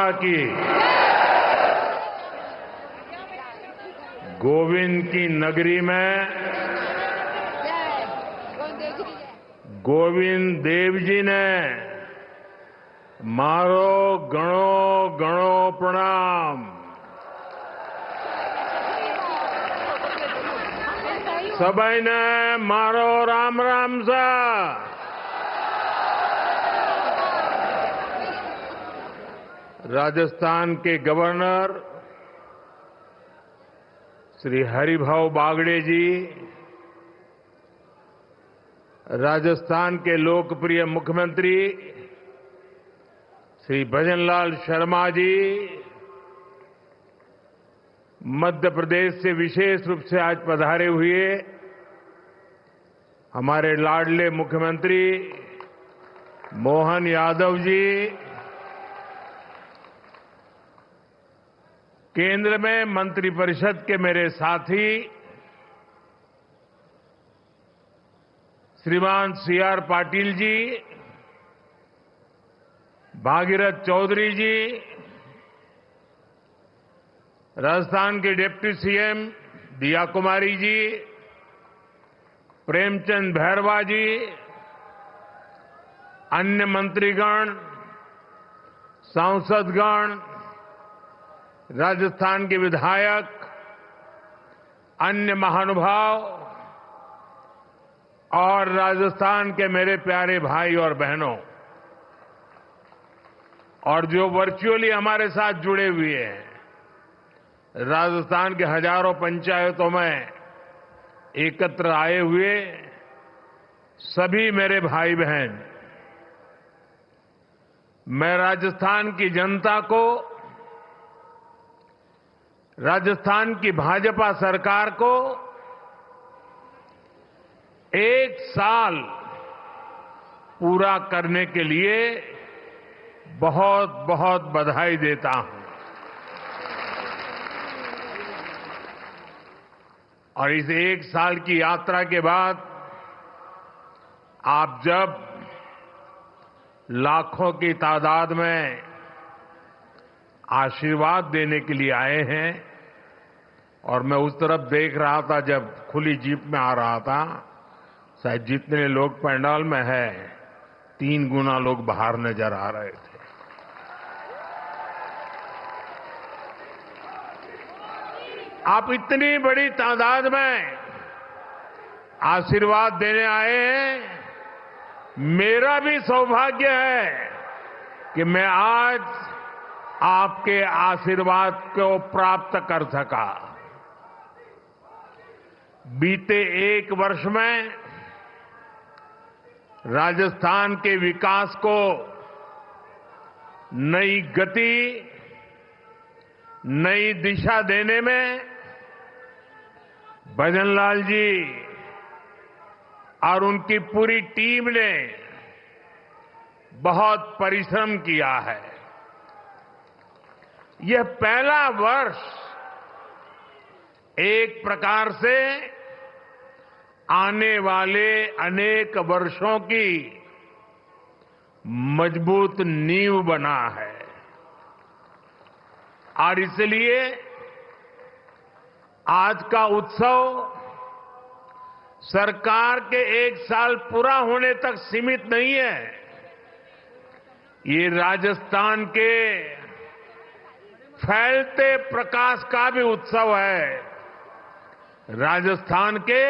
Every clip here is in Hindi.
माता की। गोविंद की नगरी में गोविंद देव जी ने मारो गणो गणो प्रणाम। सभी ने मारो राम राम सा। राजस्थान के गवर्नर श्री हरिभाऊ बागड़े जी, राजस्थान के लोकप्रिय मुख्यमंत्री श्री भजनलाल शर्मा जी, मध्य प्रदेश से विशेष रूप से आज पधारे हुए हमारे लाडले मुख्यमंत्री मोहन यादव जी, केंद्र में मंत्रिपरिषद के मेरे साथी श्रीमान सीआर पाटिल जी, भागीरथ चौधरी जी, राजस्थान के डिप्टी सीएम दिया कुमारी जी, प्रेमचंद भैरवा जी, अन्य मंत्रीगण, सांसदगण, राजस्थान के विधायक, अन्य महानुभाव और राजस्थान के मेरे प्यारे भाई और बहनों, और जो वर्चुअली हमारे साथ जुड़े हुए हैं, राजस्थान के हजारों पंचायतों में एकत्र आए हुए सभी मेरे भाई बहन, मैं राजस्थान की जनता को, राजस्थान की भाजपा सरकार को 1 साल पूरा करने के लिए बहुत बहुत बधाई देता हूं। और इस 1 साल की यात्रा के बाद आप जब लाखों की तादाद में आशीर्वाद देने के लिए आए हैं, और मैं उस तरफ देख रहा था जब खुली जीप में आ रहा था, शायद जितने लोग पंडाल में हैं 3 गुना लोग बाहर नजर आ रहे थे। आप इतनी बड़ी तादाद में आशीर्वाद देने आए हैं, मेरा भी सौभाग्य है कि मैं आज आपके आशीर्वाद को प्राप्त कर सका। बीते 1 वर्ष में राजस्थान के विकास को नई गति, नई दिशा देने में भजनलाल जी और उनकी पूरी टीम ने बहुत परिश्रम किया है। यह पहला वर्ष एक प्रकार से आने वाले अनेक वर्षों की मजबूत नींव बना है, और इसलिए आज का उत्सव सरकार के 1 साल पूरा होने तक सीमित नहीं है। ये राजस्थान के फैलते प्रकाश का भी उत्सव है, राजस्थान के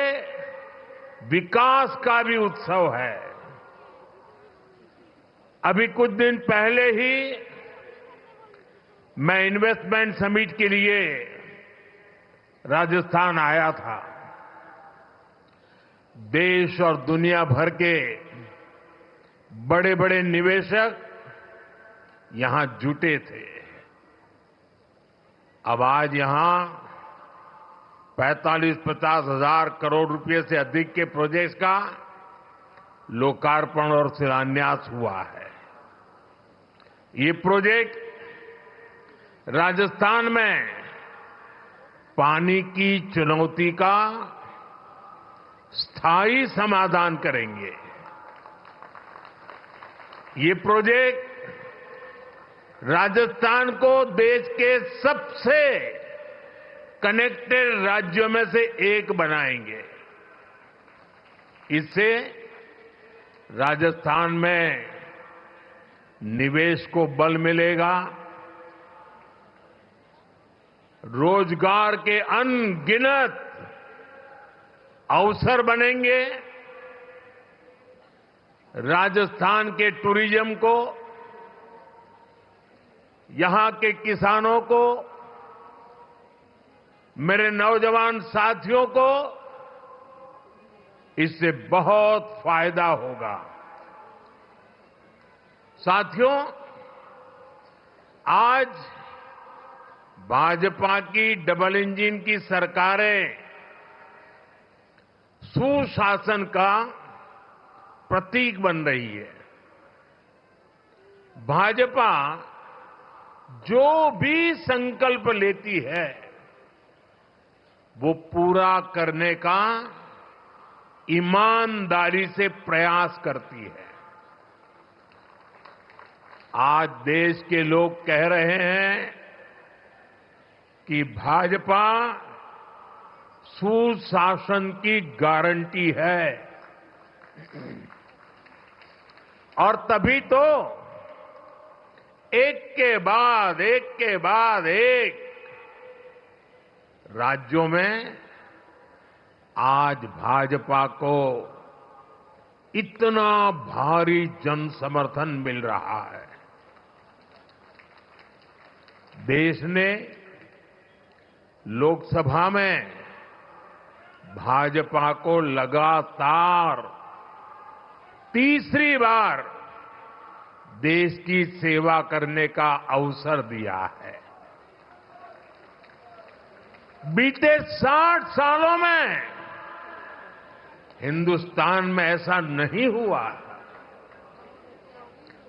विकास का भी उत्सव है। अभी कुछ दिन पहले ही मैं इन्वेस्टमेंट समिट के लिए राजस्थान आया था। देश और दुनिया भर के बड़े बड़े निवेशक यहां जुटे थे। अब आज यहां 45-50 हजार करोड़ रुपए से अधिक के प्रोजेक्ट्स का लोकार्पण और शिलान्यास हुआ है। ये प्रोजेक्ट राजस्थान में पानी की चुनौती का स्थायी समाधान करेंगे। ये प्रोजेक्ट राजस्थान को देश के सबसे कनेक्टेड राज्यों में से एक बनाएंगे। इससे राजस्थान में निवेश को बल मिलेगा, रोजगार के अनगिनत अवसर बनेंगे, राजस्थान के टूरिज्म को, यहां के किसानों को, मेरे नौजवान साथियों को इससे बहुत फायदा होगा। साथियों, आज भाजपा की डबल इंजन की सरकारें सुशासन का प्रतीक बन रही है। भाजपा जो भी संकल्प लेती है वो पूरा करने का ईमानदारी से प्रयास करती है। आज देश के लोग कह रहे हैं कि भाजपा सुशासन की गारंटी है, और तभी तो एक के बाद एक राज्यों में आज भाजपा को इतना भारी जन समर्थन मिल रहा है। देश ने लोकसभा में भाजपा को लगातार तीसरी बार देश की सेवा करने का अवसर दिया है। बीते 60 सालों में हिंदुस्तान में ऐसा नहीं हुआ।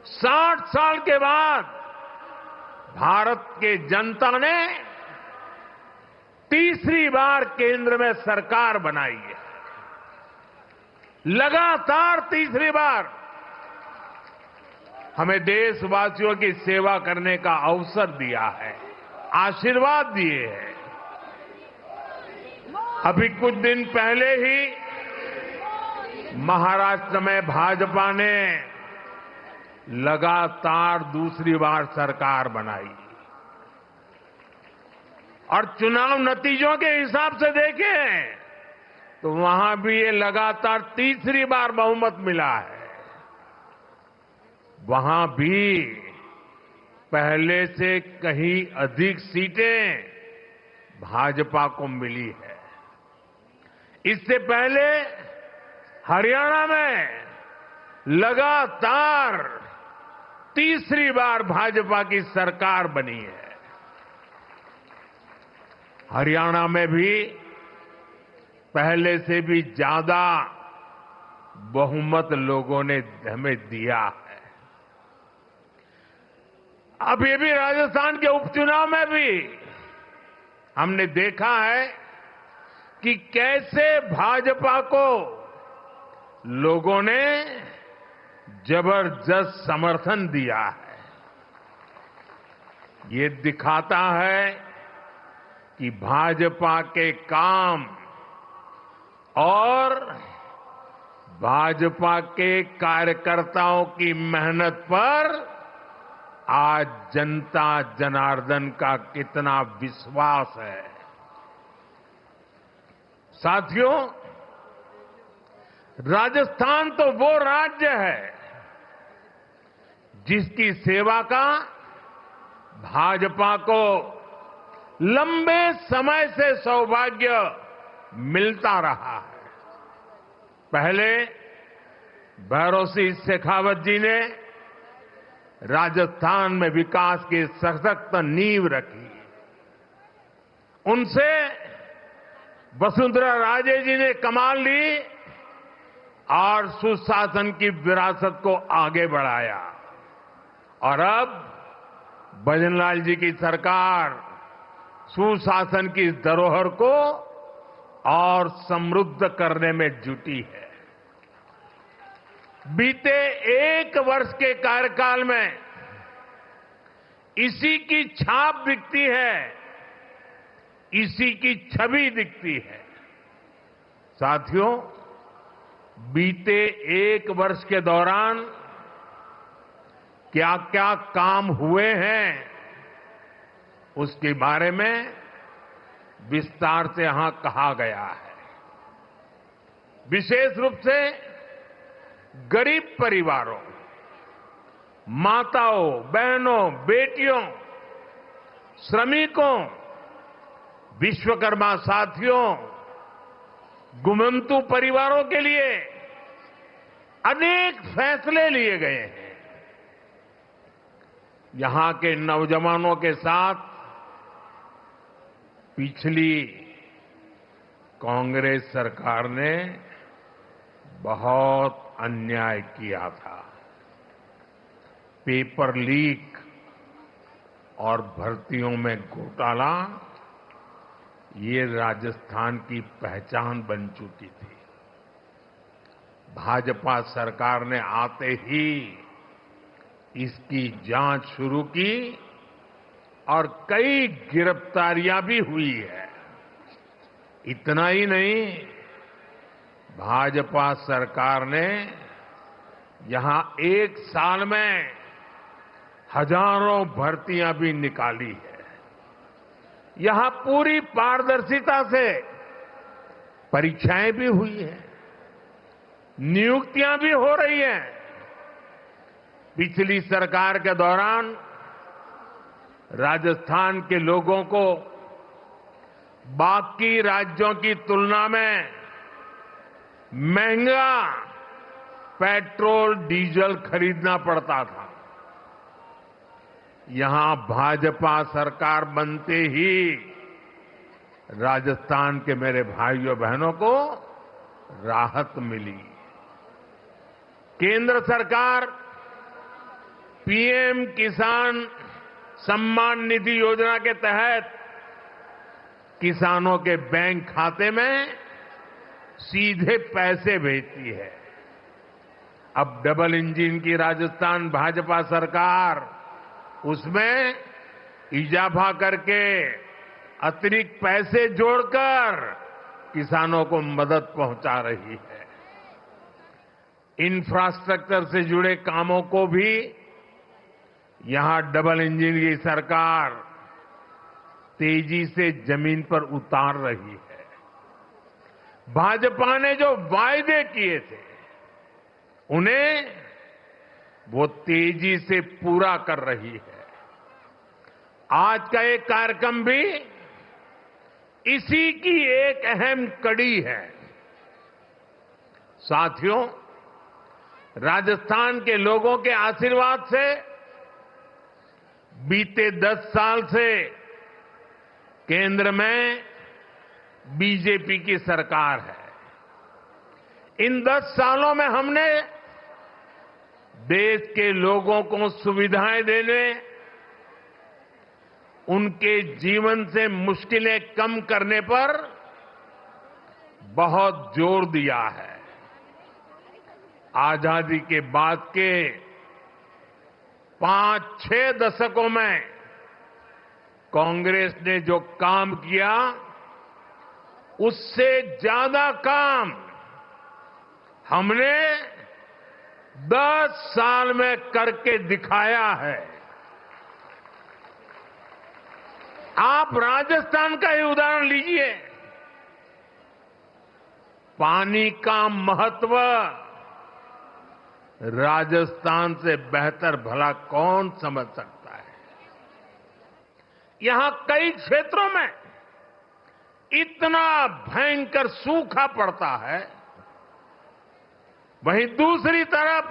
60 साल के बाद भारत के जनता ने तीसरी बार केंद्र में सरकार बनाई है। लगातार तीसरी बार हमें देशवासियों की सेवा करने का अवसर दिया है, आशीर्वाद दिए हैं। अभी कुछ दिन पहले ही महाराष्ट्र में भाजपा ने लगातार दूसरी बार सरकार बनाई, और चुनाव नतीजों के हिसाब से देखें तो वहां भी ये लगातार तीसरी बार बहुमत मिला है। वहां भी पहले से कहीं अधिक सीटें भाजपा को मिली है। इससे पहले हरियाणा में लगातार तीसरी बार भाजपा की सरकार बनी है। हरियाणा में भी पहले से भी ज्यादा बहुमत लोगों ने हमें दिया है। अब ये भी राजस्थान के उपचुनाव में भी हमने देखा है कि कैसे भाजपा को लोगों ने जबरदस्त समर्थन दिया है। ये दिखाता है कि भाजपा के काम और भाजपा के कार्यकर्ताओं की मेहनत पर आज जनता जनार्दन का कितना विश्वास है। साथियों, राजस्थान तो वो राज्य है जिसकी सेवा का भाजपा को लंबे समय से सौभाग्य मिलता रहा है। पहले भैरों सिंह शेखावत जी ने राजस्थान में विकास की सशक्त नींव रखी। उनसे वसुंधरा राजे जी ने कमान ली और सुशासन की विरासत को आगे बढ़ाया, और अब भजनलाल जी की सरकार सुशासन की इस धरोहर को और समृद्ध करने में जुटी है। बीते एक वर्ष के कार्यकाल में इसी की छाप दिखती है, इसी की छवि दिखती है। साथियों, बीते एक वर्ष के दौरान क्या क्या काम हुए हैं, उसके बारे में विस्तार से यहां कहा गया है। विशेष रूप से गरीब परिवारों, माताओं, बहनों, बेटियों, श्रमिकों, विश्वकर्मा साथियों, गुमंतु परिवारों के लिए अनेक फैसले लिए गए हैं। यहां के नौजवानों के साथ पिछली कांग्रेस सरकार ने बहुत अन्याय किया था। पेपर लीक और भर्तियों में घोटाला ये राजस्थान की पहचान बन चुकी थी। भाजपा सरकार ने आते ही इसकी जांच शुरू की और कई गिरफ्तारियां भी हुई है। इतना ही नहीं, भाजपा सरकार ने यहां एक साल में हजारों भर्तियां भी निकाली है। यहां पूरी पारदर्शिता से परीक्षाएं भी हुई हैं, नियुक्तियां भी हो रही हैं। पिछली सरकार के दौरान राजस्थान के लोगों को बाकी राज्यों की तुलना में महंगा पेट्रोल डीजल खरीदना पड़ता था। यहां भाजपा सरकार बनते ही राजस्थान के मेरे भाइयों बहनों को राहत मिली। केंद्र सरकार पीएम किसान सम्मान निधि योजना के तहत किसानों के बैंक खाते में सीधे पैसे भेजती है। अब डबल इंजन की राजस्थान भाजपा सरकार उसमें इजाफा करके अतिरिक्त पैसे जोड़कर किसानों को मदद पहुंचा रही है। इंफ्रास्ट्रक्चर से जुड़े कामों को भी यहां डबल इंजन की सरकार तेजी से जमीन पर उतार रही है। भाजपा ने जो वायदे किए थे उन्हें वो तेजी से पूरा कर रही है। आज का एक कार्यक्रम भी इसी की एक अहम कड़ी है। साथियों, राजस्थान के लोगों के आशीर्वाद से बीते 10 साल से केंद्र में बीजेपी की सरकार है। इन 10 सालों में हमने देश के लोगों को सुविधाएं देने, उनके जीवन से मुश्किलें कम करने पर बहुत जोर दिया है। आजादी के बाद के 5-6 दशकों में कांग्रेस ने जो काम किया, उससे ज्यादा काम हमने 10 साल में करके दिखाया है। आप राजस्थान का ही उदाहरण लीजिए। पानी का महत्व राजस्थान से बेहतर भला कौन समझ सकता है। यहां कई क्षेत्रों में इतना भयंकर सूखा पड़ता है, वहीं दूसरी तरफ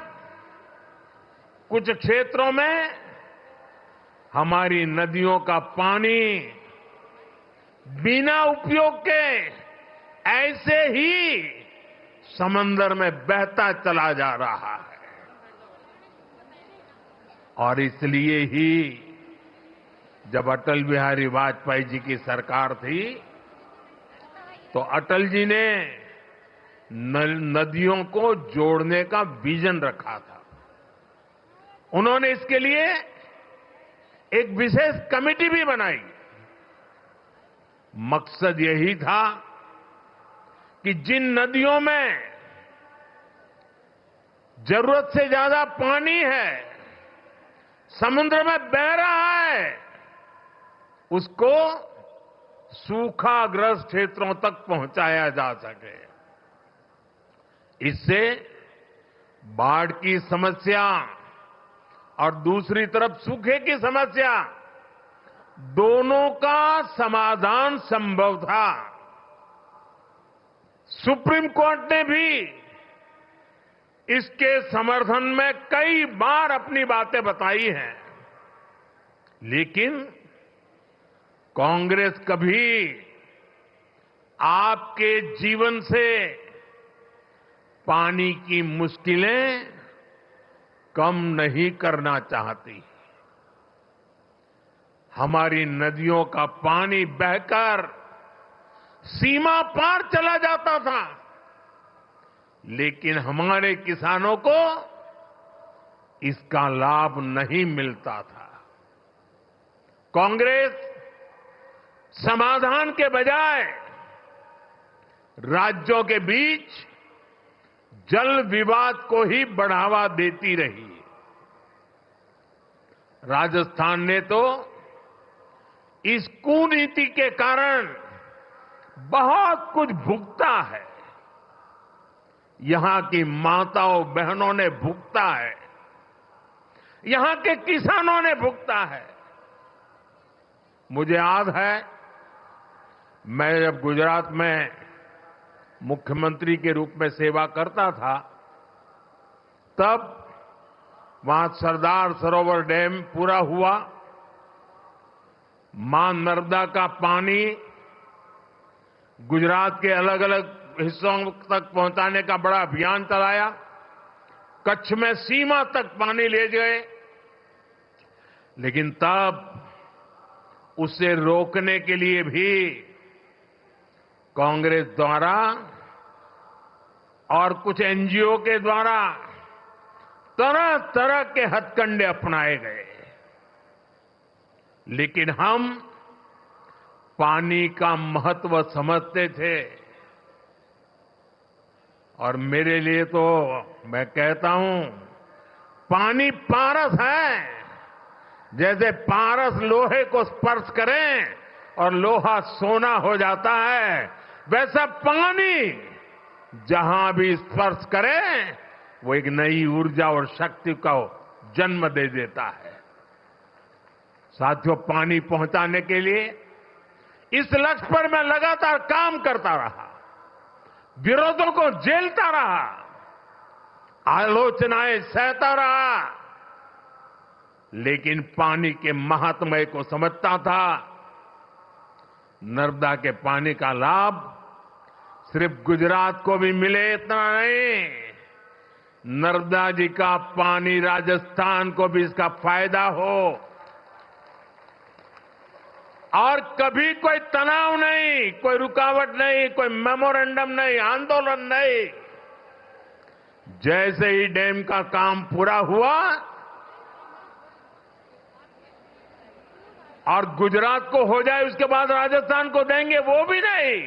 कुछ क्षेत्रों में हमारी नदियों का पानी बिना उपयोग के ऐसे ही समंदर में बहता चला जा रहा है। और इसलिए ही जब अटल बिहारी वाजपेयी जी की सरकार थी तो अटल जी ने नदियों को जोड़ने का विजन रखा था। उन्होंने इसके लिए एक विशेष कमेटी भी बनाई। मकसद यही था कि जिन नदियों में जरूरत से ज्यादा पानी है, समुद्र में बह रहा है, उसको सूखाग्रस्त क्षेत्रों तक पहुंचाया जा सके। इससे बाढ़ की समस्या और दूसरी तरफ सूखे की समस्या, दोनों का समाधान संभव था। सुप्रीम कोर्ट ने भी इसके समर्थन में कई बार अपनी बातें बताई हैं, लेकिन कांग्रेस कभी आपके जीवन से पानी की मुश्किलें कम नहीं करना चाहती। हमारी नदियों का पानी बहकर सीमा पार चला जाता था, लेकिन हमारे किसानों को इसका लाभ नहीं मिलता था। कांग्रेस समाधान के बजाय राज्यों के बीच जल विवाद को ही बढ़ावा देती रही। राजस्थान ने तो इस कुनीति के कारण बहुत कुछ भुगता है। यहां की माताओं बहनों ने भुगता है, यहां के किसानों ने भुगता है। मुझे याद है, मैं जब गुजरात में मुख्यमंत्री के रूप में सेवा करता था, तब वहां सरदार सरोवर डैम पूरा हुआ। मां नर्मदा का पानी गुजरात के अलग अलग हिस्सों तक पहुंचाने का बड़ा अभियान चलाया। कच्छ में सीमा तक पानी ले गए, लेकिन तब उसे रोकने के लिए भी कांग्रेस द्वारा और कुछ एनजीओ के द्वारा तरह तरह के हथकंडे अपनाए गए। लेकिन हम पानी का महत्व समझते थे, और मेरे लिए तो मैं कहता हूं, पानी पारस है। जैसे पारस लोहे को स्पर्श करें और लोहा सोना हो जाता है, वैसा पानी जहां भी स्पर्श करे वो एक नई ऊर्जा और शक्ति को जन्म दे देता है। साथियों, पानी पहुंचाने के लिए इस लक्ष्य पर मैं लगातार काम करता रहा, विरोधों को झेलता रहा, आलोचनाएं सहता रहा, लेकिन पानी के महात्म्य को समझता था। नर्मदा के पानी का लाभ सिर्फ गुजरात को भी मिले इतना नहीं, नर्मदा जी का पानी राजस्थान को भी इसका फायदा हो, और कभी कोई तनाव नहीं, कोई रुकावट नहीं, कोई मेमोरेंडम नहीं, आंदोलन नहीं। जैसे ही डैम का काम पूरा हुआ और गुजरात को हो जाए, उसके बाद राजस्थान को देंगे, वो भी नहीं।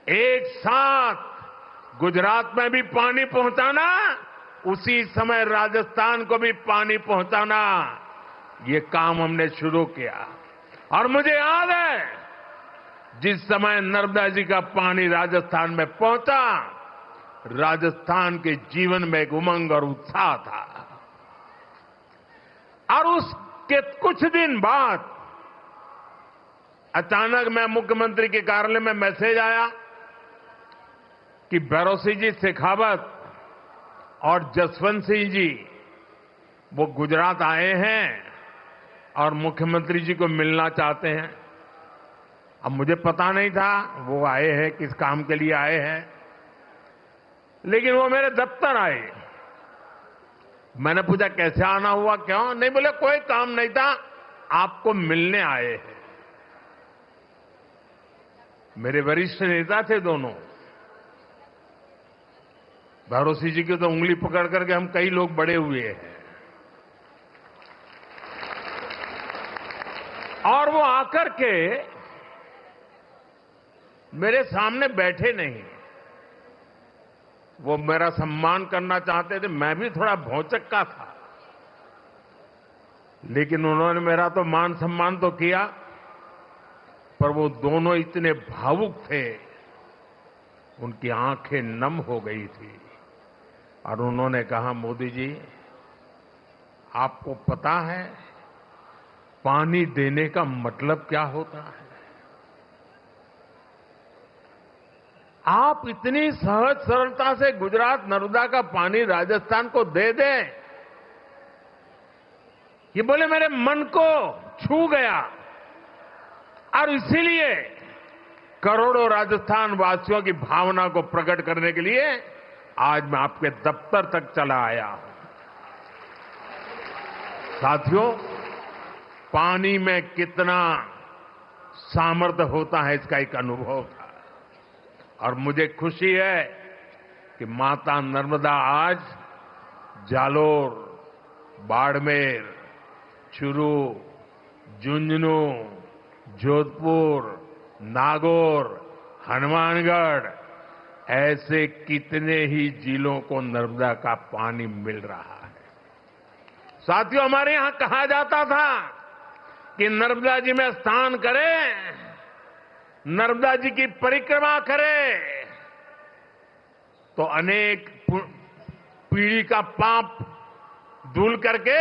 एक साथ गुजरात में भी पानी पहुंचाना, उसी समय राजस्थान को भी पानी पहुंचाना, ये काम हमने शुरू किया। और मुझे याद है, जिस समय नर्मदा जी का पानी राजस्थान में पहुंचा, राजस्थान के जीवन में एक उमंग और उत्साह था। और उसके कुछ दिन बाद अचानक मैं मुख्यमंत्री के कार्यालय में मैसेज आया कि भैरों जी शेखावत और जसवंत सिंह जी वो गुजरात आए हैं और मुख्यमंत्री जी को मिलना चाहते हैं। अब मुझे पता नहीं था वो आए हैं, किस काम के लिए आए हैं, लेकिन वो मेरे दफ्तर आए। मैंने पूछा कैसे आना हुआ, क्यों? नहीं, बोले कोई काम नहीं था, आपको मिलने आए हैं। मेरे वरिष्ठ नेता थे दोनों। भैरों जी की तो उंगली पकड़ करके हम कई लोग बड़े हुए हैं। और वो आकर के मेरे सामने बैठे नहीं, वो मेरा सम्मान करना चाहते थे। मैं भी थोड़ा भौचक्का था, लेकिन उन्होंने मेरा तो मान सम्मान तो किया, पर वो दोनों इतने भावुक थे, उनकी आंखें नम हो गई थी। और उन्होंने कहा, मोदी जी, आपको पता है पानी देने का मतलब क्या होता है? आप इतनी सहज सरलता से गुजरात नर्मदा का पानी राजस्थान को दे दें, ये बोले मेरे मन को छू गया। और इसीलिए करोड़ों राजस्थान वासियों की भावना को प्रकट करने के लिए आज मैं आपके दफ्तर तक चला आया हूं। साथियों, पानी में कितना सामर्थ्य होता है, इसका एक अनुभव था। और मुझे खुशी है कि माता नर्मदा आज जालोर, बाड़मेर, चूरू, झुंझुनू, जोधपुर, नागौर, हनुमानगढ़, ऐसे कितने ही जिलों को नर्मदा का पानी मिल रहा है। साथियों, हमारे यहां कहा जाता था कि नर्मदा जी में स्नान करें, नर्मदा जी की परिक्रमा करें तो अनेक पीढ़ी का पाप धुल करके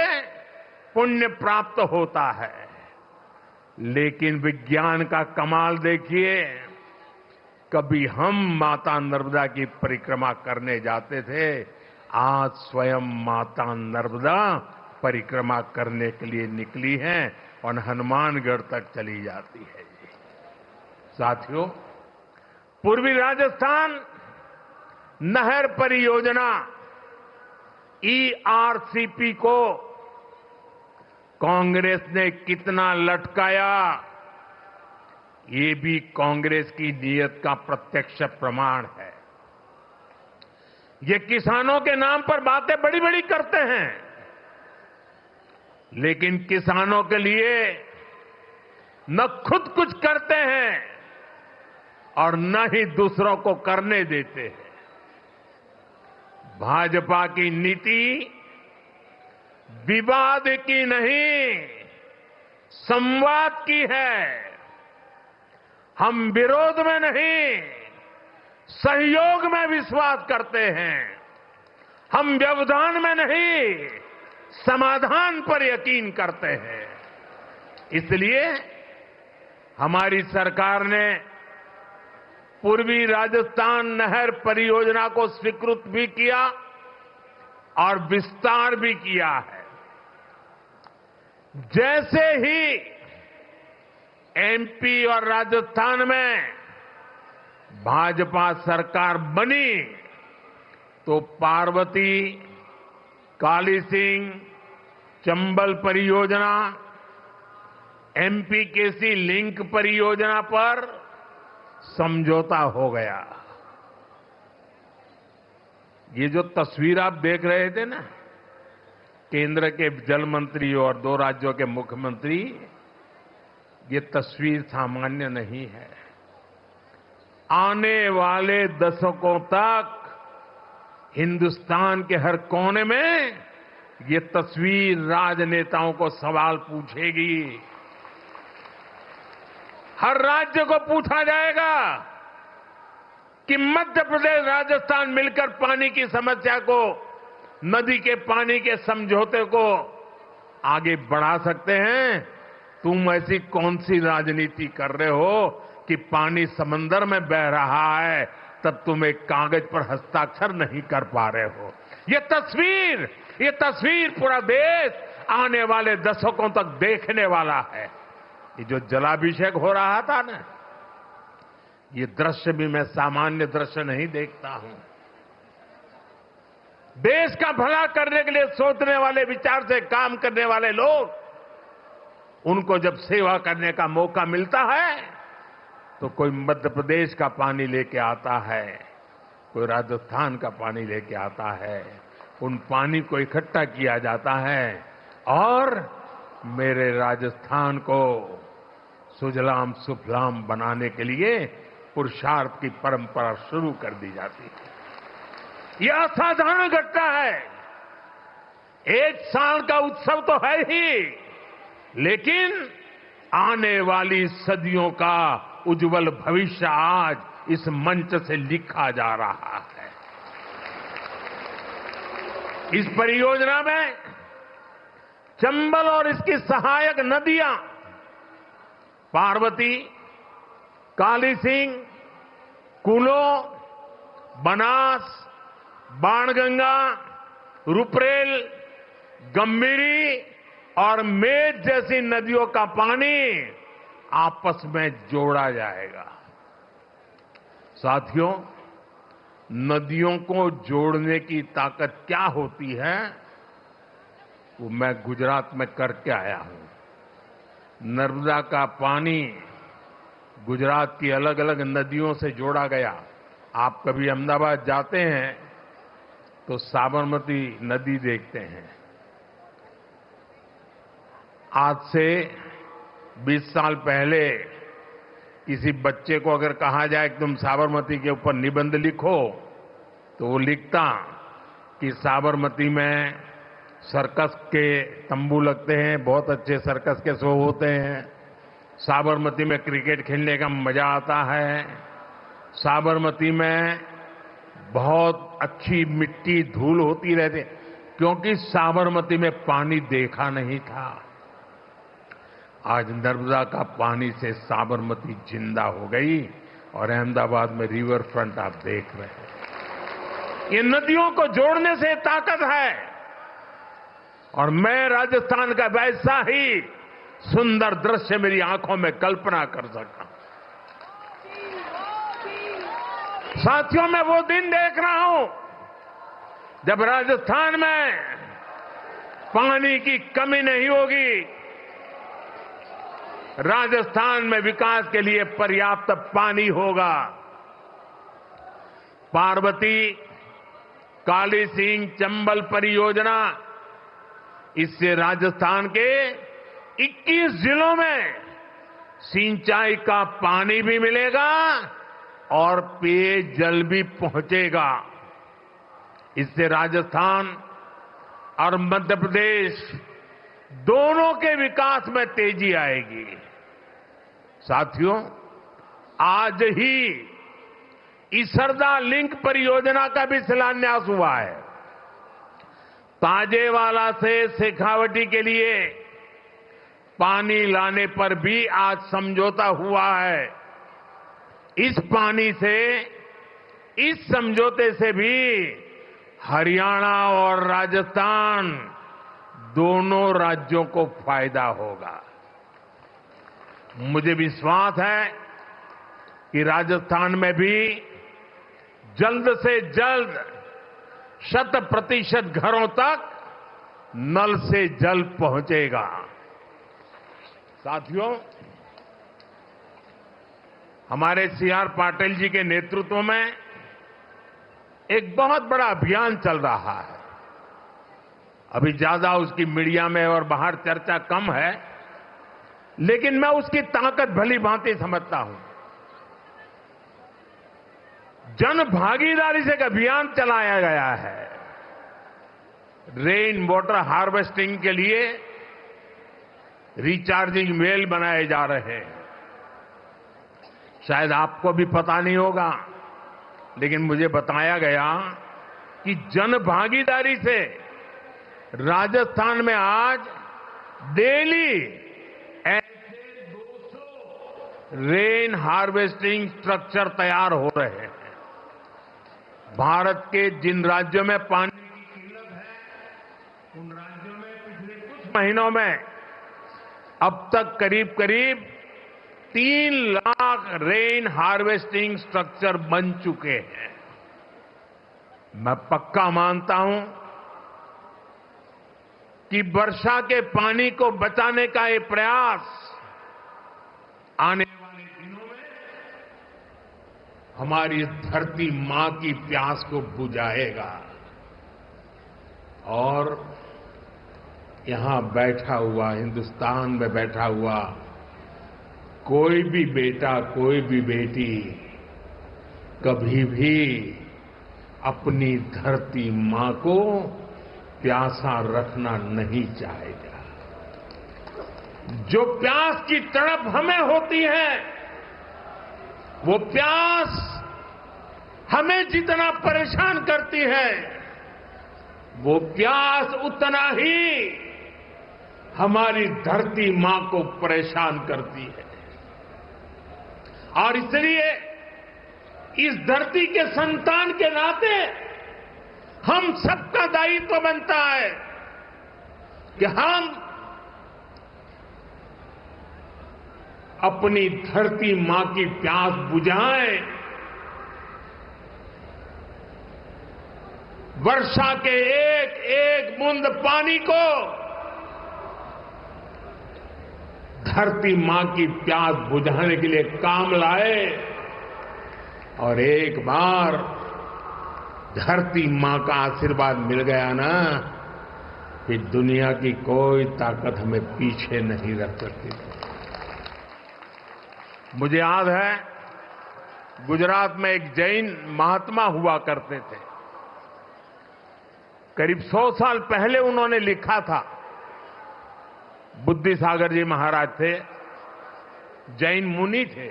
पुण्य प्राप्त होता है। लेकिन विज्ञान का कमाल देखिए, कभी हम माता नर्मदा की परिक्रमा करने जाते थे, आज स्वयं माता नर्मदा परिक्रमा करने के लिए निकली हैं और हनुमानगढ़ तक चली जाती है। साथियों, पूर्वी राजस्थान नहर परियोजना ERCP को कांग्रेस ने कितना लटकाया, ये भी कांग्रेस की नीयत का प्रत्यक्ष प्रमाण है। ये किसानों के नाम पर बातें बड़ी बड़ी करते हैं, लेकिन किसानों के लिए न खुद कुछ करते हैं और न ही दूसरों को करने देते हैं। भाजपा की नीति विवाद की नहीं, संवाद की है। हम विरोध में नहीं, सहयोग में विश्वास करते हैं। हम व्यवधान में नहीं, समाधान पर यकीन करते हैं। इसलिए हमारी सरकार ने पूर्वी राजस्थान नहर परियोजना को स्वीकृत भी किया और विस्तार भी किया है। जैसे ही MP और राजस्थान में भाजपा सरकार बनी तो पार्वती, काली सिंह, चंबल परियोजना, MPKC लिंक परियोजना पर समझौता हो गया। ये जो तस्वीर आप देख रहे थे ना, केंद्र के जल मंत्री और 2 राज्यों के मुख्यमंत्री, ये तस्वीर सामान्य नहीं है। आने वाले दशकों तक हिंदुस्तान के हर कोने में ये तस्वीर राजनेताओं को सवाल पूछेगी। हर राज्य को पूछा जाएगा कि मध्य प्रदेश, राजस्थान मिलकर पानी की समस्या को, नदी के पानी के समझौते को आगे बढ़ा सकते हैं। तुम ऐसी कौन सी राजनीति कर रहे हो कि पानी समंदर में बह रहा है, तब तुम एक कागज पर हस्ताक्षर नहीं कर पा रहे हो। ये तस्वीर पूरा देश आने वाले दशकों तक देखने वाला है। ये जो जलाभिषेक हो रहा था ना, ये दृश्य भी मैं सामान्य दृश्य नहीं देखता हूं। देश का भला करने के लिए सोचने वाले, विचार से काम करने वाले लोग, उनको जब सेवा करने का मौका मिलता है तो कोई मध्य प्रदेश का पानी लेके आता है, कोई राजस्थान का पानी लेके आता है। उन पानी को इकट्ठा किया जाता है और मेरे राजस्थान को सुजलाम सुफलाम बनाने के लिए पुरुषार्थ की परंपरा शुरू कर दी जाती है। यह असाधारण घटना है। एक साल का उत्सव तो है ही, लेकिन आने वाली सदियों का उज्जवल भविष्य आज इस मंच से लिखा जा रहा है। इस परियोजना में चंबल और इसकी सहायक नदियां पार्वती, काली सिंह, कूलो, बनास, बाणगंगा, रुपरेल, गंभीरी और मेज जैसी नदियों का पानी आपस में जोड़ा जाएगा। साथियों, नदियों को जोड़ने की ताकत क्या होती है, वो मैं गुजरात में करके आया हूं। नर्मदा का पानी गुजरात की अलग अलग नदियों से जोड़ा गया। आप कभी अहमदाबाद जाते हैं तो साबरमती नदी देखते हैं। आज से 20 साल पहले किसी बच्चे को अगर कहा जाए कि तुम साबरमती के ऊपर निबंध लिखो, तो वो लिखता कि साबरमती में सर्कस के तंबू लगते हैं, बहुत अच्छे सर्कस के शो होते हैं, साबरमती में क्रिकेट खेलने का मजा आता है, साबरमती में बहुत अच्छी मिट्टी धूल होती रहती, क्योंकि साबरमती में पानी देखा नहीं था। आज नर्मदा का पानी से साबरमती जिंदा हो गई और अहमदाबाद में रिवर फ्रंट आप देख रहे हैं। ये नदियों को जोड़ने से ताकत है और मैं राजस्थान का वैसा ही सुंदर दृश्य मेरी आंखों में कल्पना कर सकता हूं। साथियों, मैं वो दिन देख रहा हूं जब राजस्थान में पानी की कमी नहीं होगी। राजस्थान में विकास के लिए पर्याप्त पानी होगा। पार्वती, काली सिंह, चंबल परियोजना, इससे राजस्थान के 21 जिलों में सिंचाई का पानी भी मिलेगा और पेयजल भी पहुंचेगा। इससे राजस्थान और मध्य प्रदेश दोनों के विकास में तेजी आएगी। साथियों, आज ही इसरदा लिंक परियोजना का भी शिलान्यास हुआ है। ताजेवाला से शेखावटी के लिए पानी लाने पर भी आज समझौता हुआ है। इस पानी से, इस समझौते से भी हरियाणा और राजस्थान दोनों राज्यों को फायदा होगा। मुझे विश्वास है कि राजस्थान में भी जल्द से जल्द 100% घरों तक नल से जल पहुंचेगा। साथियों, हमारे सीआर पाटिल जी के नेतृत्व में एक बहुत बड़ा अभियान चल रहा है। अभी ज्यादा उसकी मीडिया में और बाहर चर्चा कम है, लेकिन मैं उसकी ताकत भली भांति समझता हूं। जन भागीदारी से एक अभियान चलाया गया है। रेन वाटर हार्वेस्टिंग के लिए रिचार्जिंग वेल बनाए जा रहे हैं। शायद आपको भी पता नहीं होगा, लेकिन मुझे बताया गया कि जन भागीदारी से राजस्थान में आज डेली ऐसे 200 रेन हार्वेस्टिंग स्ट्रक्चर तैयार हो रहे हैं। भारत के जिन राज्यों में पानी की किल्लत है, उन राज्यों में पिछले कुछ महीनों में अब तक करीब करीब 3 लाख रेन हार्वेस्टिंग स्ट्रक्चर बन चुके हैं। मैं पक्का मानता हूं कि वर्षा के पानी को बचाने का ये प्रयास आने वाले दिनों में हमारी धरती मां की प्यास को बुझाएगा। और यहां बैठा हुआ, हिंदुस्तान में बैठा हुआ कोई भी बेटा, कोई भी बेटी कभी भी अपनी धरती मां को प्यासा रखना नहीं चाहेगा। जो प्यास की तड़प हमें होती है, वो प्यास हमें जितना परेशान करती है, वो प्यास उतना ही हमारी धरती मां को परेशान करती है। और इसलिए इस धरती के संतान के नाते हम सबका दायित्व बनता है कि हम अपनी धरती मां की प्यास बुझाएं। वर्षा के एक एक बूंद पानी को धरती मां की प्यास बुझाने के लिए काम लाए और एक बार धरती मां का आशीर्वाद मिल गया ना, फिर दुनिया की कोई ताकत हमें पीछे नहीं रख सकती। मुझे याद है, गुजरात में एक जैन महात्मा हुआ करते थे। करीब 100 साल पहले उन्होंने लिखा था। बुद्धि सागर जी महाराज थे, जैन मुनि थे।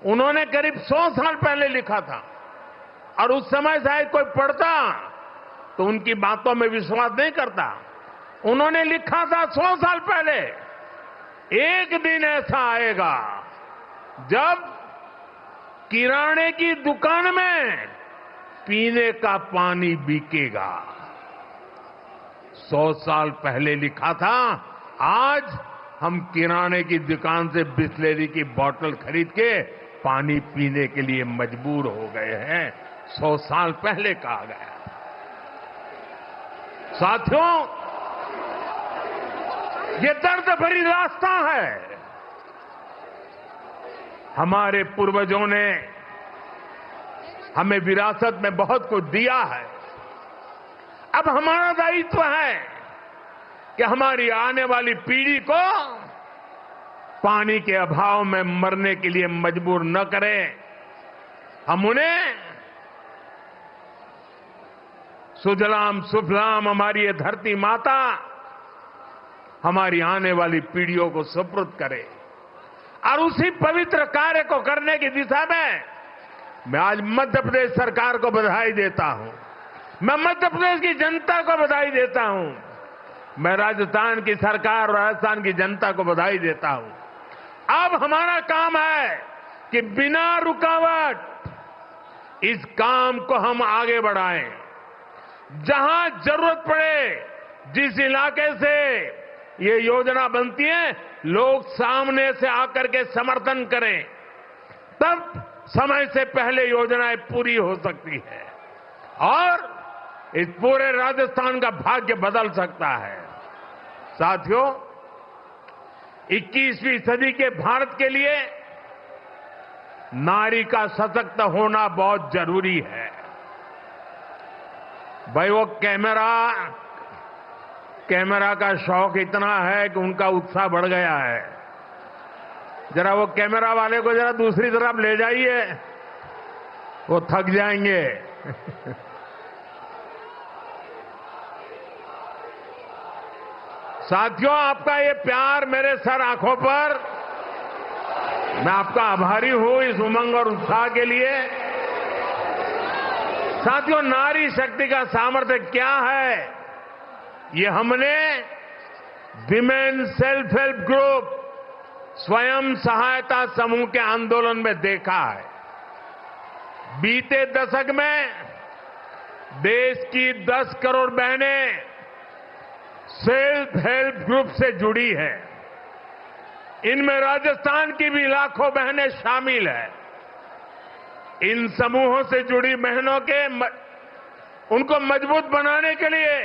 उन्होंने करीब 100 साल पहले लिखा था और उस समय शायद कोई पढ़ता तो उनकी बातों में विश्वास नहीं करता। उन्होंने लिखा था 100 साल पहले, एक दिन ऐसा आएगा जब किराने की दुकान में पीने का पानी बिकेगा। 100 साल पहले लिखा था, आज हम किराने की दुकान से बिस्लेरी की बोतल खरीद के पानी पीने के लिए मजबूर हो गए हैं। 100 साल पहले कहा गया। साथियों, ये दर्द भरी रास्ता है। हमारे पूर्वजों ने हमें विरासत में बहुत कुछ दिया है। अब हमारा दायित्व है कि हमारी आने वाली पीढ़ी को पानी के अभाव में मरने के लिए मजबूर न करें। हम उन्हें सुजलाम सुफलाम हमारी ये धरती माता हमारी आने वाली पीढ़ियों को सुपुर्द करे। और उसी पवित्र कार्य को करने की दिशा में मैं आज मध्य प्रदेश सरकार को बधाई देता हूं। मैं मध्य प्रदेश की जनता को बधाई देता हूं। मैं राजस्थान की सरकार और राजस्थान की जनता को बधाई देता हूं। अब हमारा काम है कि बिना रुकावट इस काम को हम आगे बढ़ाएं। जहां जरूरत पड़े, जिस इलाके से ये योजना बनती है, लोग सामने से आकर के समर्थन करें, तब समय से पहले योजनाएं पूरी हो सकती है और इस पूरे राजस्थान का भाग्य बदल सकता है। साथियों, 21वीं सदी के भारत के लिए नारी का सशक्त होना बहुत जरूरी है। भाई, वो कैमरा का शौक इतना है कि उनका उत्साह बढ़ गया है। जरा वो कैमरा वाले को जरा दूसरी तरफ ले जाइए, वो थक जाएंगे। साथियों, आपका ये प्यार मेरे सर आंखों पर, मैं आपका आभारी हूं इस उमंग और उत्साह के लिए। साथियों, नारी शक्ति का सामर्थ्य क्या है, ये हमने विमेन सेल्फ हेल्प ग्रुप, स्वयं सहायता समूह के आंदोलन में देखा है। बीते दशक में देश की 10 करोड़ बहनें सेल्फ हेल्प ग्रुप से जुड़ी है। इनमें राजस्थान की भी लाखों बहनें शामिल हैं। इन समूहों से जुड़ी बहनों के उनको मजबूत बनाने के लिए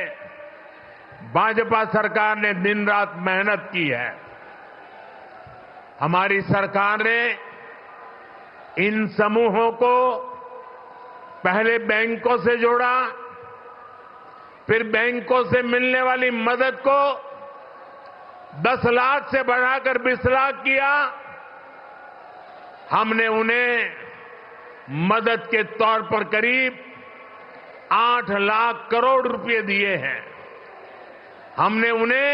भाजपा सरकार ने दिन रात मेहनत की है। हमारी सरकार ने इन समूहों को पहले बैंकों से जोड़ा, फिर बैंकों से मिलने वाली मदद को 10 लाख से बढ़ाकर 20 लाख किया हमने उन्हें मदद के तौर पर करीब 8 लाख करोड़ रुपए दिए हैं। हमने उन्हें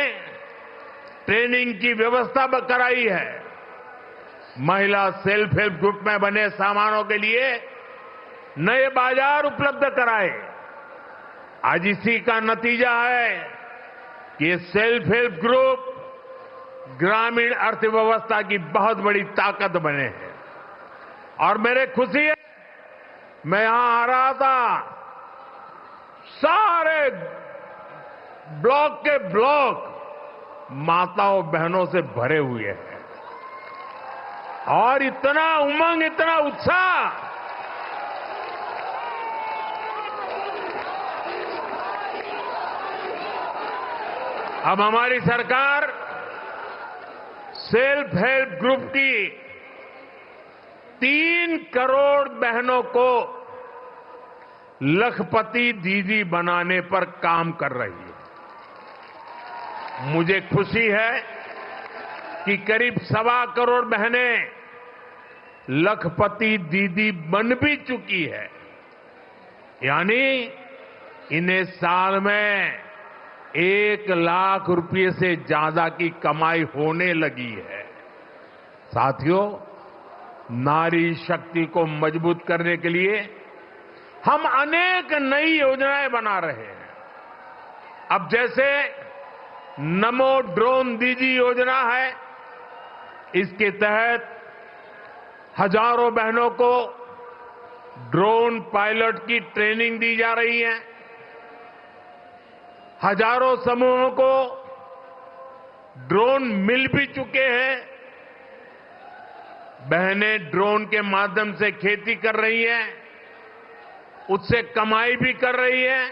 ट्रेनिंग की व्यवस्था कराई है। महिला सेल्फ हेल्प ग्रुप में बने सामानों के लिए नए बाजार उपलब्ध कराए। आज इसी का नतीजा है कि ये सेल्फ हेल्प ग्रुप ग्रामीण अर्थव्यवस्था की बहुत बड़ी ताकत बने हैं। और मेरे खुशी है, मैं यहां आ रहा था, सारे ब्लॉक के ब्लॉक माताओं बहनों से भरे हुए हैं और इतना उमंग, इतना उत्साह। अब हमारी सरकार सेल्फ हेल्प ग्रुप की 3 करोड़ बहनों को लखपति दीदी बनाने पर काम कर रही है। मुझे खुशी है कि करीब 1.25 करोड़ बहनें लखपति दीदी बन भी चुकी है। यानी इन्हें साल में 1 लाख रुपए से ज्यादा की कमाई होने लगी है। साथियों, नारी शक्ति को मजबूत करने के लिए हम अनेक नई योजनाएं बना रहे हैं। अब जैसे नमो ड्रोन दीदी योजना है, इसके तहत हजारों बहनों को ड्रोन पायलट की ट्रेनिंग दी जा रही है। हजारों समूहों को ड्रोन मिल भी चुके हैं। बहनें ड्रोन के माध्यम से खेती कर रही हैं, उससे कमाई भी कर रही है।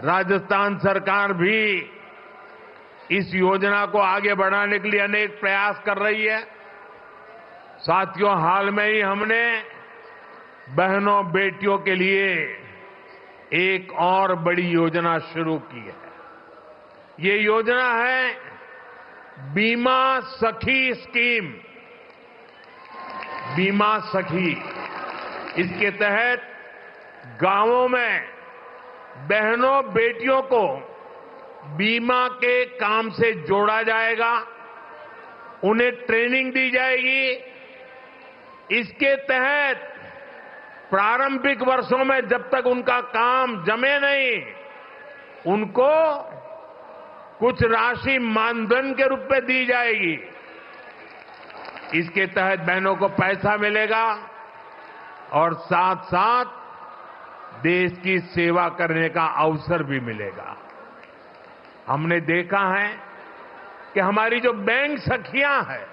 राजस्थान सरकार भी इस योजना को आगे बढ़ाने के लिए अनेक प्रयास कर रही है। साथियों, हाल में ही हमने बहनों बेटियों के लिए एक और बड़ी योजना शुरू की है। ये योजना है बीमा सखी स्कीम। बीमा सखी, इसके तहत गांवों में बहनों बेटियों को बीमा के काम से जोड़ा जाएगा, उन्हें ट्रेनिंग दी जाएगी। इसके तहत प्रारंभिक वर्षों में जब तक उनका काम जमे नहीं, उनको कुछ राशि मानधन के रूप में दी जाएगी। इसके तहत बहनों को पैसा मिलेगा और साथ साथ देश की सेवा करने का अवसर भी मिलेगा। हमने देखा है कि हमारी जो बैंक सखियां हैं,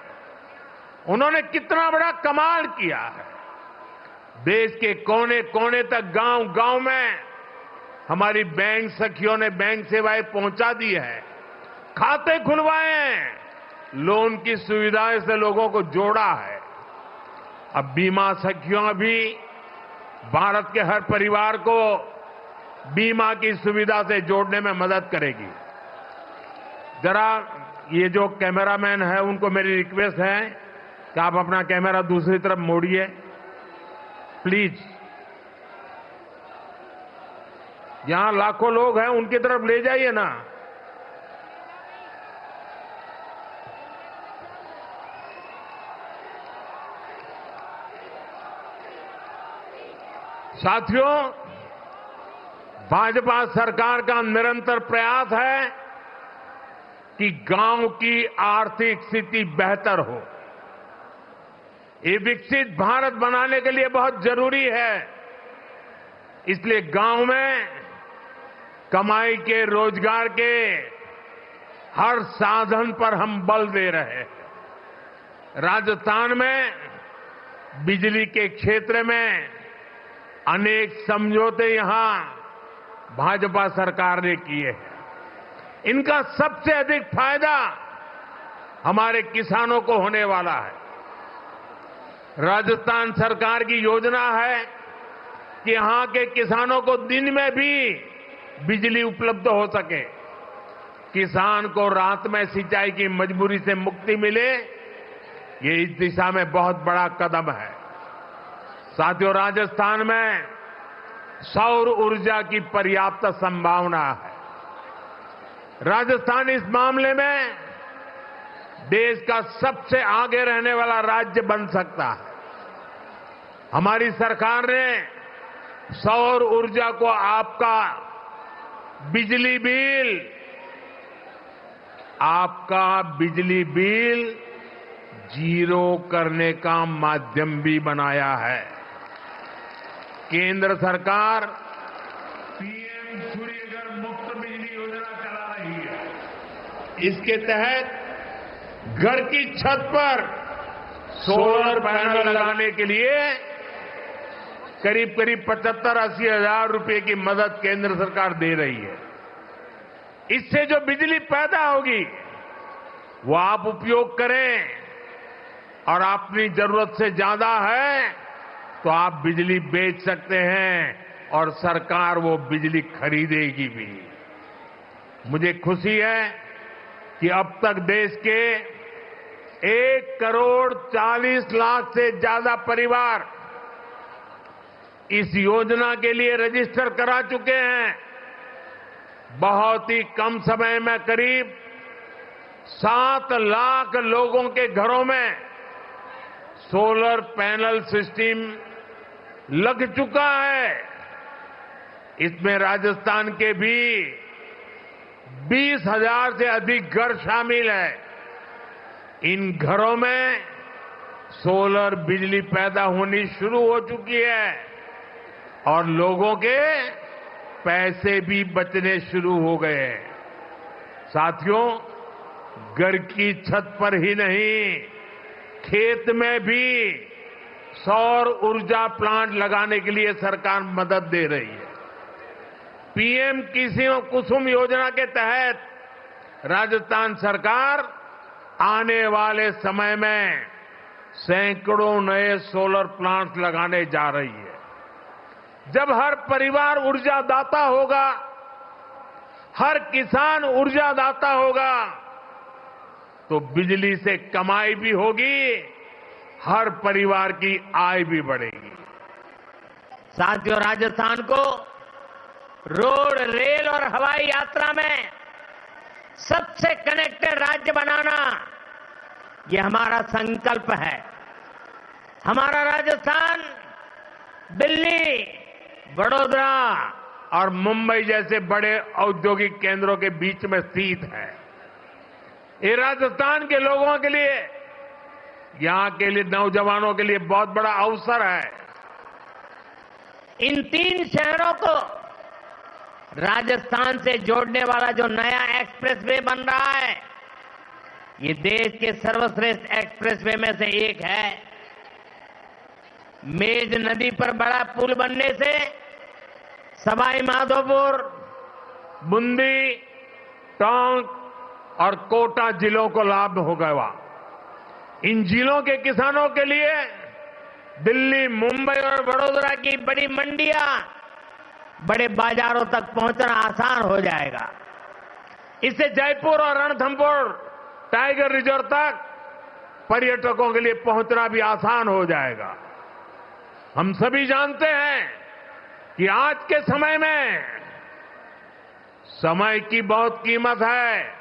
उन्होंने कितना बड़ा कमाल किया है। देश के कोने कोने तक, गांव गांव में हमारी बैंक सखियों ने बैंक सेवाएं पहुंचा दी है, खाते खुलवाए हैं, लोन की सुविधाएं से लोगों को जोड़ा है। अब बीमा सखियों भी भारत के हर परिवार को बीमा की सुविधा से जोड़ने में मदद करेगी। जरा ये जो कैमरामैन है, उनको मेरी रिक्वेस्ट है कि आप अपना कैमरा दूसरी तरफ मोड़िए प्लीज। यहां लाखों लोग हैं, उनकी तरफ ले जाइए ना। साथियों, भाजपा सरकार का निरंतर प्रयास है कि गांव की आर्थिक स्थिति बेहतर हो। ये विकसित भारत बनाने के लिए बहुत जरूरी है। इसलिए गांव में कमाई के, रोजगार के हर साधन पर हम बल दे रहे हैं। राजस्थान में बिजली के क्षेत्र में अनेक समझौते यहां भाजपा सरकार ने किए हैं। इनका सबसे अधिक फायदा हमारे किसानों को होने वाला है। राजस्थान सरकार की योजना है कि यहां के किसानों को दिन में भी बिजली उपलब्ध हो सके, किसान को रात में सिंचाई की मजबूरी से मुक्ति मिले, ये इस दिशा में बहुत बड़ा कदम है। साथियों, राजस्थान में सौर ऊर्जा की पर्याप्त संभावना है। राजस्थान इस मामले में देश का सबसे आगे रहने वाला राज्य बन सकता है। हमारी सरकार ने सौर ऊर्जा को आपका बिजली बिल जीरो करने का माध्यम भी बनाया है। केंद्र सरकार पीएम सूर्यघर मुफ्त बिजली योजना चला रही है। इसके तहत घर की छत पर सोलर पैनल लगाने के लिए करीब 75-80 हजार रुपए की मदद केंद्र सरकार दे रही है। इससे जो बिजली पैदा होगी वो आप उपयोग करें, और अपनी जरूरत से ज्यादा है तो आप बिजली बेच सकते हैं और सरकार वो बिजली खरीदेगी भी। मुझे खुशी है कि अब तक देश के 1,40,00,000 से ज्यादा परिवार इस योजना के लिए रजिस्टर करा चुके हैं। बहुत ही कम समय में करीब 7 लाख लोगों के घरों में सोलर पैनल सिस्टम लग चुका है। इसमें राजस्थान के भी 20,000 से अधिक घर शामिल है। इन घरों में सोलर बिजली पैदा होनी शुरू हो चुकी है और लोगों के पैसे भी बचने शुरू हो गए हैं। साथियों, घर की छत पर ही नहीं, खेत में भी सौर ऊर्जा प्लांट लगाने के लिए सरकार मदद दे रही है। पीएम कुसुम योजना के तहत राजस्थान सरकार आने वाले समय में सैकड़ों नए सोलर प्लांट लगाने जा रही है। जब हर परिवार ऊर्जादाता होगा, हर किसान ऊर्जादाता होगा, तो बिजली से कमाई भी होगी, हर परिवार की आय भी बढ़ेगी। साथियों, राजस्थान को रोड, रेल और हवाई यात्रा में सबसे कनेक्टेड राज्य बनाना, ये हमारा संकल्प है। हमारा राजस्थान दिल्ली, बड़ौदा और मुंबई जैसे बड़े औद्योगिक केंद्रों के बीच में स्थित है। ये राजस्थान के लोगों के लिए, यहां के लिए नौजवानों के लिए बहुत बड़ा अवसर है। इन 3 शहरों को राजस्थान से जोड़ने वाला जो नया एक्सप्रेसवे बन रहा है, ये देश के सर्वश्रेष्ठ एक्सप्रेसवे में से एक है। मेज नदी पर बड़ा पुल बनने से सवाई माधोपुर, बूंदी, टोंक और कोटा जिलों को लाभ होगा। इन जिलों के किसानों के लिए दिल्ली, मुंबई और वडोदरा की बड़ी मंडियां, बड़े बाजारों तक पहुंचना आसान हो जाएगा। इससे जयपुर और रणथंभौर टाइगर रिजर्व तक पर्यटकों के लिए पहुंचना भी आसान हो जाएगा। हम सभी जानते हैं कि आज के समय में समय की बहुत कीमत है।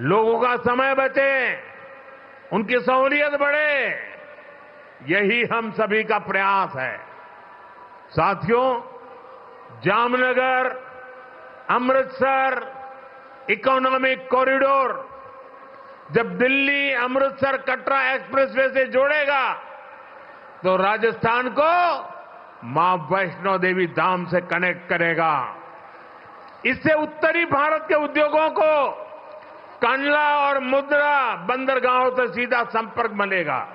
लोगों का समय बचे, उनकी सहूलियत बढ़े, यही हम सभी का प्रयास है। साथियों, जामनगर, अमृतसर इकोनॉमिक कॉरिडोर जब दिल्ली, अमृतसर, कटरा एक्सप्रेसवे से जोड़ेगा तो राजस्थान को मां वैष्णो देवी धाम से कनेक्ट करेगा। इससे उत्तरी भारत के उद्योगों को कंडला और मुद्रा बंदरगाहों से सीधा संपर्क मिलेगा।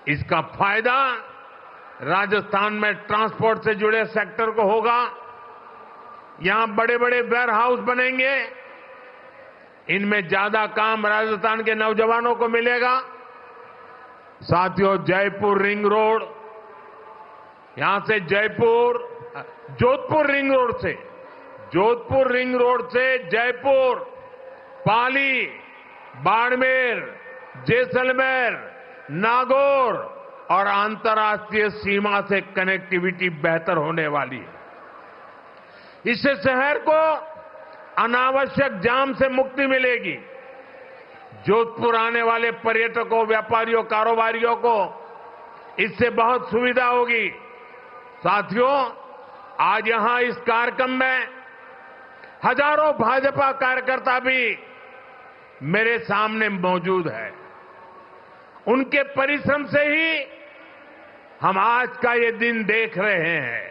इसका फायदा राजस्थान में ट्रांसपोर्ट से जुड़े सेक्टर को होगा। यहां बड़े बड़े वेयर हाउस बनेंगे, इनमें ज्यादा काम राजस्थान के नौजवानों को मिलेगा। साथियों, जयपुर रिंग रोड, यहां से जोधपुर रिंग रोड से जयपुर, पाली, बाड़मेर, जैसलमेर, नागौर और अंतर्राष्ट्रीय सीमा से कनेक्टिविटी बेहतर होने वाली है। इससे शहर को अनावश्यक जाम से मुक्ति मिलेगी। जोधपुर आने वाले पर्यटकों, व्यापारियों, कारोबारियों को इससे बहुत सुविधा होगी। साथियों, आज यहां इस कार्यक्रम में हजारों भाजपा कार्यकर्ता भी मेरे सामने मौजूद है। उनके परिश्रम से ही हम आज का ये दिन देख रहे हैं।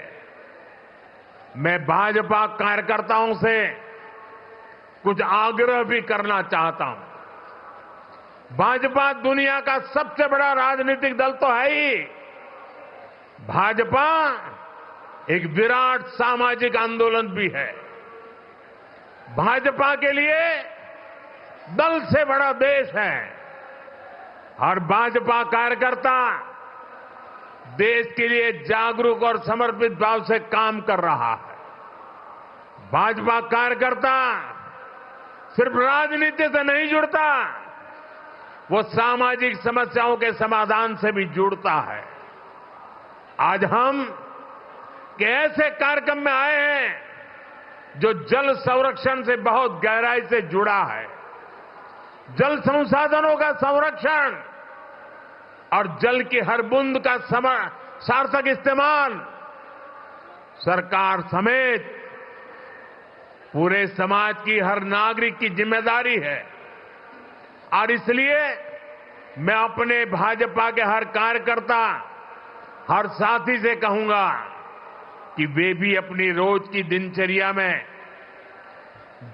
मैं भाजपा कार्यकर्ताओं से कुछ आग्रह भी करना चाहता हूं। भाजपा दुनिया का सबसे बड़ा राजनीतिक दल तो है ही। भाजपा एक विराट सामाजिक आंदोलन भी है। भाजपा के लिए दल से बड़ा देश है। हर भाजपा कार्यकर्ता देश के लिए जागरूक और समर्पित भाव से काम कर रहा है। भाजपा कार्यकर्ता सिर्फ राजनीति से नहीं जुड़ता, वो सामाजिक समस्याओं के समाधान से भी जुड़ता है। आज हम ऐसे कार्यक्रम में आए हैं जो जल संरक्षण से बहुत गहराई से जुड़ा है। जल संसाधनों का संरक्षण और जल की हर बूंद का सार्थक इस्तेमाल सरकार समेत पूरे समाज की हर नागरिक की जिम्मेदारी है। और इसलिए मैं अपने भाजपा के हर कार्यकर्ता, हर साथी से कहूंगा कि वे भी अपनी रोज की दिनचर्या में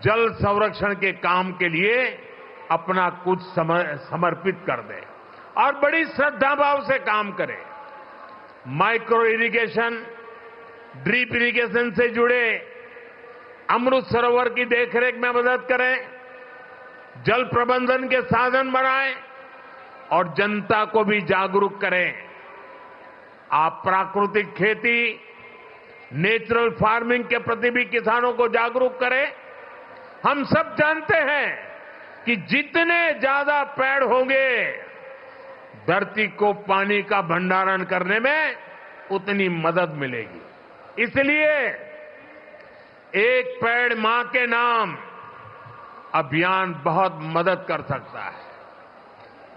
जल संरक्षण के काम के लिए अपना कुछ समर्पित कर दें और बड़ी श्रद्धा भाव से काम करें। माइक्रो इरिगेशन, ड्रिप इरिगेशन से जुड़े अमृत सरोवर की देखरेख में मदद करें, जल प्रबंधन के साधन बनाएं और जनता को भी जागरूक करें। आप प्राकृतिक खेती, नेचुरल फार्मिंग के प्रति भी किसानों को जागरूक करें। हम सब जानते हैं कि जितने ज्यादा पेड़ होंगे, धरती को पानी का भंडारण करने में उतनी मदद मिलेगी। इसलिए एक पेड़ मां के नाम अभियान बहुत मदद कर सकता है।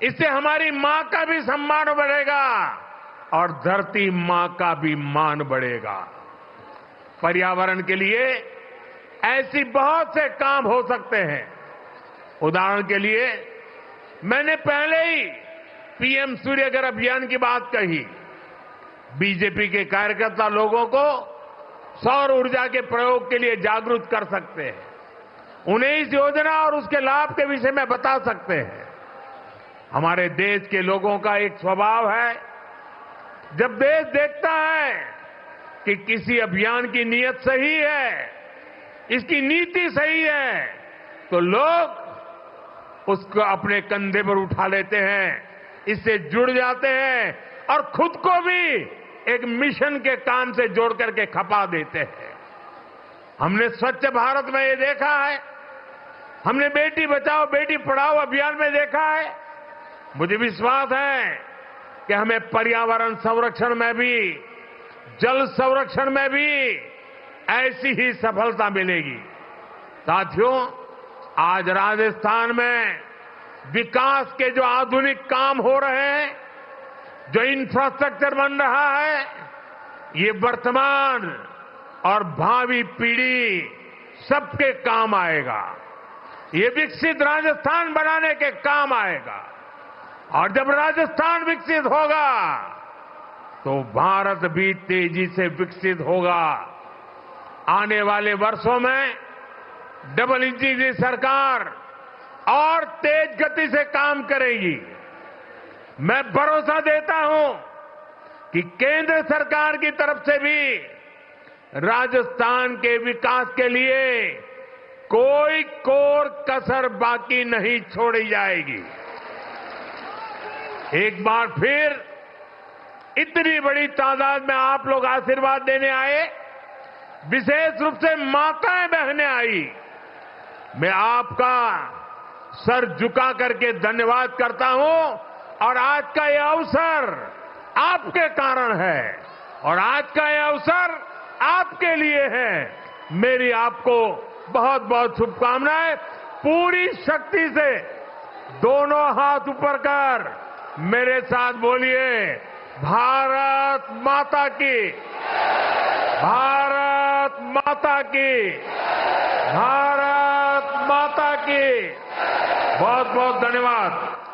इससे हमारी मां का भी सम्मान बढ़ेगा और धरती मां का भी मान बढ़ेगा। पर्यावरण के लिए ऐसी बहुत से काम हो सकते हैं। उदाहरण के लिए मैंने पहले ही पीएम सूर्यघर अभियान की बात कही। बीजेपी के कार्यकर्ता लोगों को सौर ऊर्जा के प्रयोग के लिए जागरूक कर सकते हैं। उन्हें इस योजना और उसके लाभ के विषय में बता सकते हैं। हमारे देश के लोगों का एक स्वभाव है, जब देश देखता है कि किसी अभियान की नीयत सही है, इसकी नीति सही है, तो लोग उसको अपने कंधे पर उठा लेते हैं, इससे जुड़ जाते हैं और खुद को भी एक मिशन के काम से जोड़ करके खपा देते हैं। हमने स्वच्छ भारत में ये देखा है, हमने बेटी बचाओ बेटी पढ़ाओ अभियान में देखा है। मुझे विश्वास है कि हमें पर्यावरण संरक्षण में भी, जल संरक्षण में भी ऐसी ही सफलता मिलेगी। साथियों, आज राजस्थान में विकास के जो आधुनिक काम हो रहे हैं, जो इंफ्रास्ट्रक्चर बन रहा है, ये वर्तमान और भावी पीढ़ी सबके काम आएगा। ये विकसित राजस्थान बनाने के काम आएगा। और जब राजस्थान विकसित होगा तो भारत भी तेजी से विकसित होगा। आने वाले वर्षों में डबल इंजन की सरकार और तेज गति से काम करेगी। मैं भरोसा देता हूं कि केंद्र सरकार की तरफ से भी राजस्थान के विकास के लिए कोई कोर कसर बाकी नहीं छोड़ी जाएगी। एक बार फिर इतनी बड़ी तादाद में आप लोग आशीर्वाद देने आए, विशेष रूप से माताएं बहनें आई। मैं आपका सर झुका करके धन्यवाद करता हूं और आज का यह अवसर आपके कारण है और आज का यह अवसर आपके लिए है। मेरी आपको बहुत बहुत शुभकामनाएं। पूरी शक्ति से दोनों हाथ ऊपर कर मेरे साथ बोलिए, भारत माता की, भारत माता की, भारत माता की। बहुत बहुत धन्यवाद।